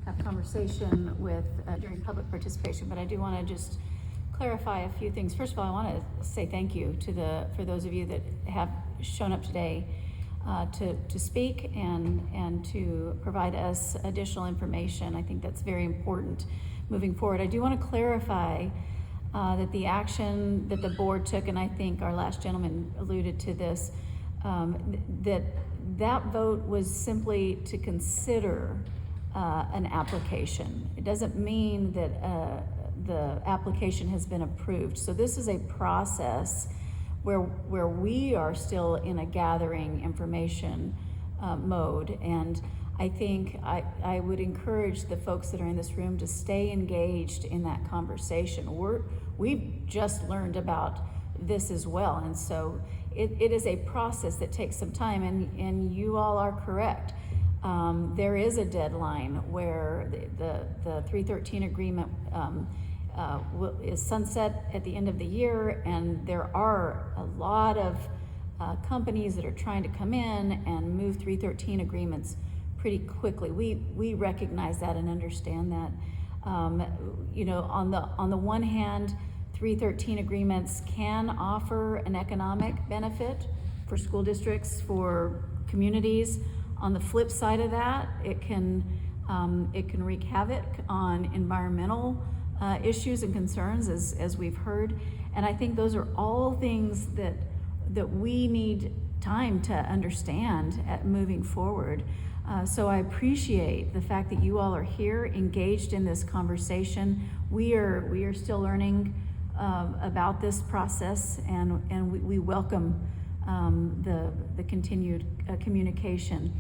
have conversation with, during public participation, but I do want to just clarify a few things. First of all, I want to say thank you to for those of you that have shown up today to speak and to provide us additional information. I think that's very important moving forward. I do want to clarify that the action that the board took, and I think our last gentleman alluded to this, that vote was simply to consider an application. It doesn't mean that the application has been approved. So this is a process where we are still in a gathering information mode. And I think I would encourage the folks that are in this room to stay engaged in that conversation. We've just learned about this as well. And so it is a process that takes some time, and you all are correct. There is a deadline where the 313 agreement is sunset at the end of the year, and there are a lot of companies that are trying to come in and move 313 agreements pretty quickly. We recognize that and understand that. You know, on the one hand, 313 agreements can offer an economic benefit for school districts, for communities. On the flip side of that, it can wreak havoc on environmental issues and concerns, as we've heard. And I think those are all things that we need time to understand moving forward. So I appreciate the fact that you all are here, engaged in this conversation. We are still learning about this process, and we welcome the continued communication.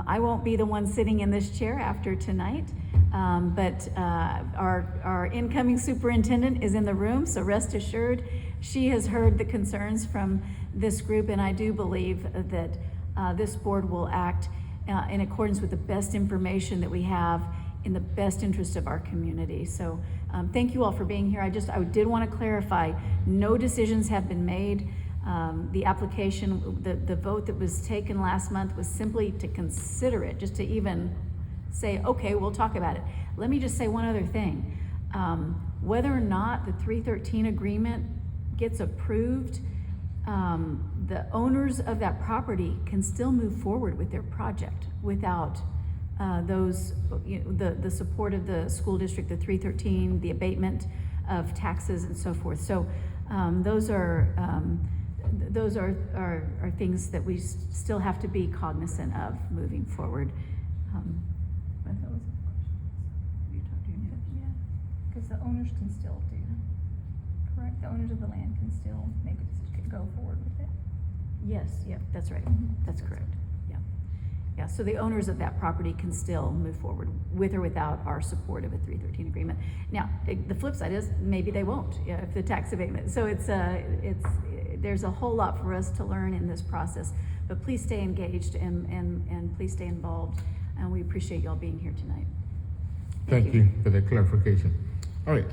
I won't be the one sitting in this chair after tonight, but our incoming superintendent is in the room, so rest assured she has heard the concerns from this group, and I do believe that this board will act in accordance with the best information that we have in the best interest of our community. So thank you all for being here. I did want to clarify, no decisions have been made. The application, the vote that was taken last month was simply to consider it, just to even say, okay, we'll talk about it. Let me just say one other thing. Whether or not the 313 agreement gets approved, the owners of that property can still move forward with their project without the support of the school district, the 313, the abatement of taxes and so forth. So those are things that we still have to be cognizant of moving forward. Yeah, because the owners can still do, correct? The owners of the land can still make a decision, go forward with it. Yes, yeah, that's right. Mhm. That's correct. Yeah, so the owners of that property can still move forward with or without our support of a 313 agreement. Now, the flip side is maybe they won't, if the tax abatement. So there's a whole lot for us to learn in this process, but please stay engaged and please stay involved, and we appreciate y'all being here tonight. Thank you for the clarification. All right.